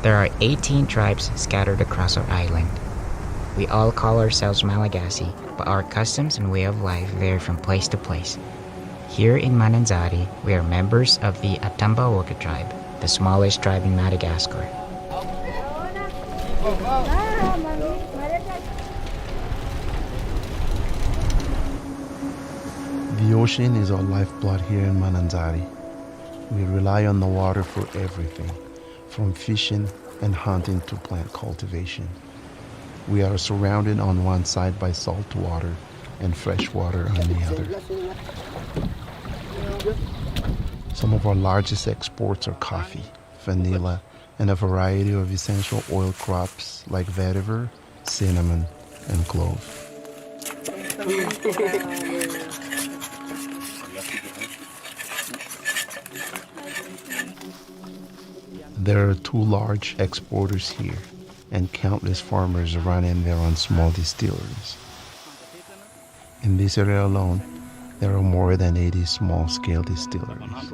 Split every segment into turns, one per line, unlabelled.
There are 18 tribes scattered across our island. We all call ourselves Malagasy, but our customs and way of life vary from place to place. Here in Mananzari, we are members of the Atambaoka tribe, the smallest tribe in Madagascar.
The ocean is our lifeblood here in Mananzari. We rely on the water for everything, from fishing and hunting to plant cultivation. We are surrounded on one side by salt water and fresh water on the other. Some of our largest exports are coffee, vanilla, and a variety of essential oil crops like vetiver, cinnamon, and clove. There are 2 large exporters here, and countless farmers running their own small distilleries. In this area alone, there are more than 80 small-scale distilleries.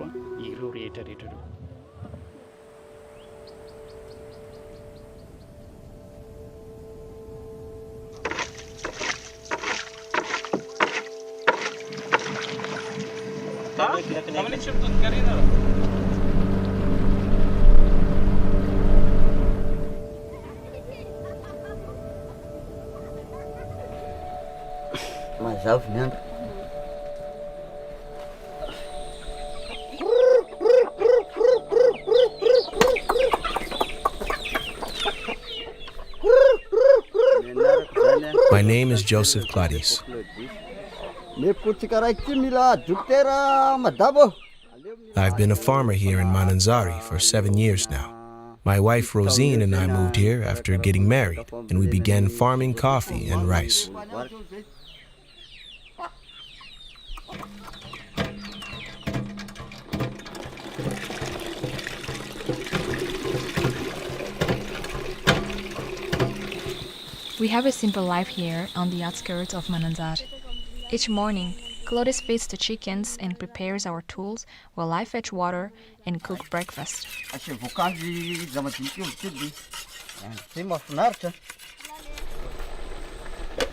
My name is Joseph Clarice. I've been a farmer here in Mananzari for 7 years now. My wife Rosine and I moved here after getting married, and we began farming coffee and rice.
We have a simple life here on the outskirts of Mananzari. Each morning, Claudius feeds the chickens and prepares our tools while I fetch water and cook breakfast.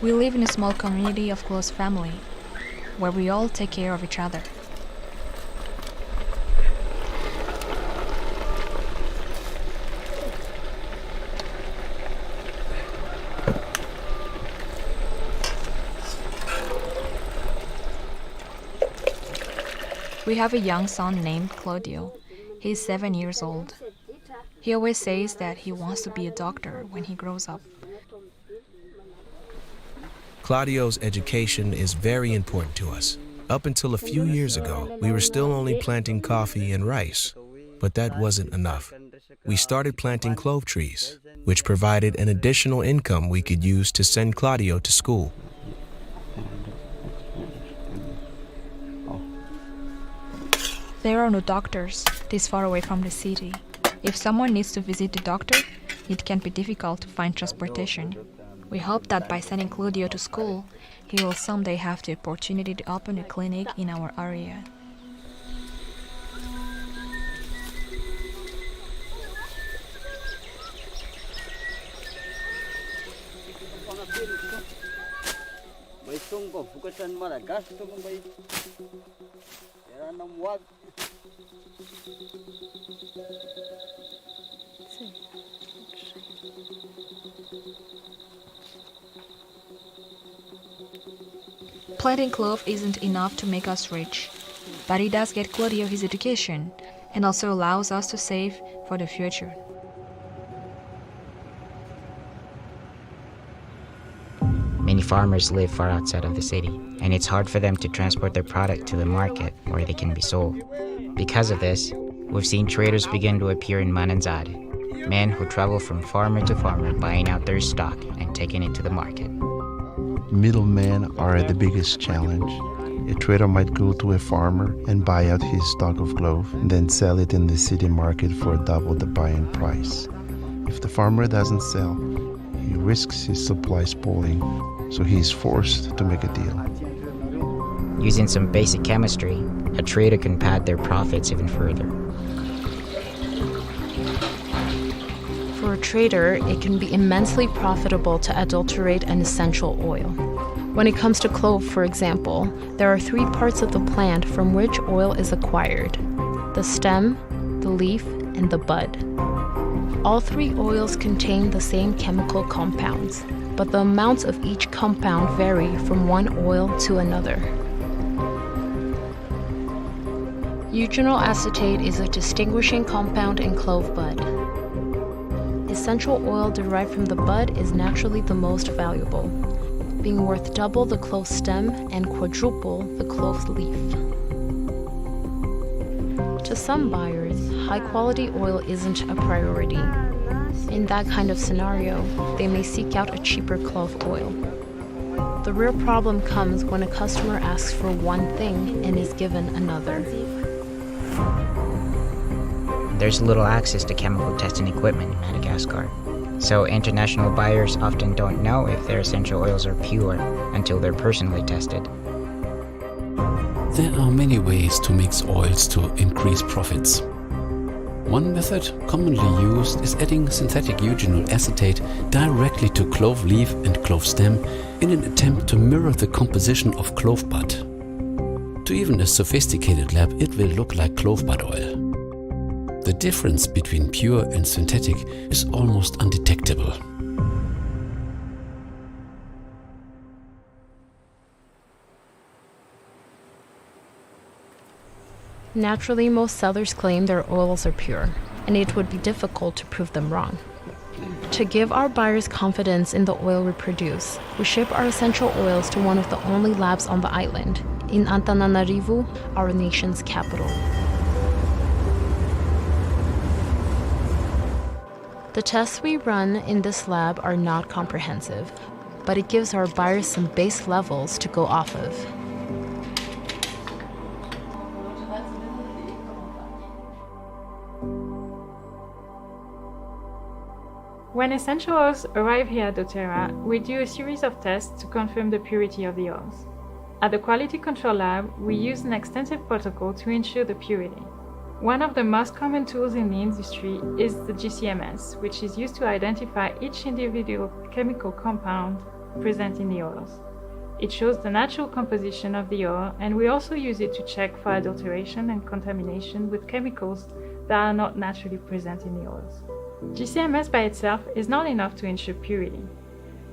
We live in a small community of close family, where we all take care of each other. We have a young son named Claudio. He's 7 years old. He always says that he wants to be a doctor when he grows up.
Claudio's education is very important to us. Up until a few years ago, we were still only planting coffee and rice, but that wasn't enough. We started planting clove trees, which provided an additional income we could use to send Claudio to school.
There are no doctors this far away from the city. If someone needs to visit the doctor, it can be difficult to find transportation. We hope that by sending Claudio to school, he will someday have the opportunity to open a clinic in our area. Planting clove isn't enough to make us rich, but it does get Claudio his education and also allows us to save for the future.
Many farmers live far outside of the city, and it's hard for them to transport their product to the market where they can be sold. Because of this, we've seen traders begin to appear in Mananzari, men who travel from farmer to farmer buying out their stock and taking it to the market.
Middlemen are the biggest challenge. A trader might go to a farmer and buy out his stock of clove, and then sell it in the city market for double the buying price. If the farmer doesn't sell, he risks his supply spoiling, so he is forced to make a deal.
Using some basic chemistry, a trader can pad their profits even further.
For a trader, it can be immensely profitable to adulterate an essential oil. When it comes to clove, for example, there are 3 parts of the plant from which oil is acquired: the stem, the leaf, and the bud. All 3 oils contain the same chemical compounds, but the amounts of each compound vary from one oil to another. Eugenyl acetate is a distinguishing compound in clove bud. Essential oil derived from the bud is naturally the most valuable, being worth double the clove stem and quadruple the clove leaf. To some buyers, high-quality oil isn't a priority. In that kind of scenario, they may seek out a cheaper clove oil. The real problem comes when a customer asks for one thing and is given another.
There's little access to chemical testing equipment in Madagascar, so international buyers often don't know if their essential oils are pure until they're personally tested.
There are many ways to mix oils to increase profits. One method commonly used is adding synthetic eugenyl acetate directly to clove leaf and clove stem in an attempt to mirror the composition of clove bud. To even a sophisticated lab, it will look like clove bud oil. The difference between pure and synthetic is almost undetectable.
Naturally, most sellers claim their oils are pure, and it would be difficult to prove them wrong. To give our buyers confidence in the oil we produce, we ship our essential oils to one of the only labs on the island, in Antananarivo, our nation's capital. The tests we run in this lab are not comprehensive, but it gives our buyers some base levels to go off of.
When essential oils arrive here at doTERRA, we do a series of tests to confirm the purity of the oils. At the Quality Control Lab, we use an extensive protocol to ensure the purity. One of the most common tools in the industry is the GCMS, which is used to identify each individual chemical compound present in the oils. It shows the natural composition of the oil, and we also use it to check for adulteration and contamination with chemicals that are not naturally present in the oils. GCMS by itself is not enough to ensure purity.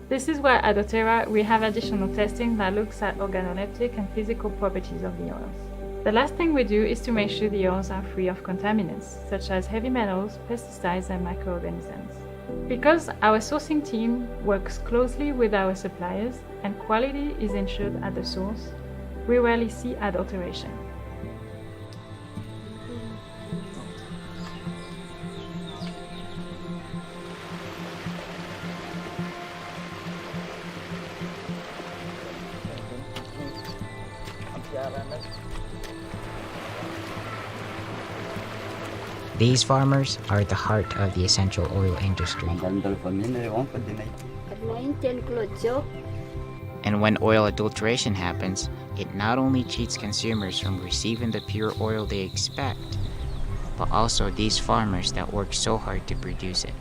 This is why at doTERRA we have additional testing that looks at organoleptic and physical properties of the oils. The last thing we do is to make sure the oils are free of contaminants, such as heavy metals, pesticides, and microorganisms. Because our sourcing team works closely with our suppliers and quality is ensured at the source, we rarely see adulteration.
These farmers are at the heart of the essential oil industry. And when oil adulteration happens, it not only cheats consumers from receiving the pure oil they expect, but also these farmers that work so hard to produce it.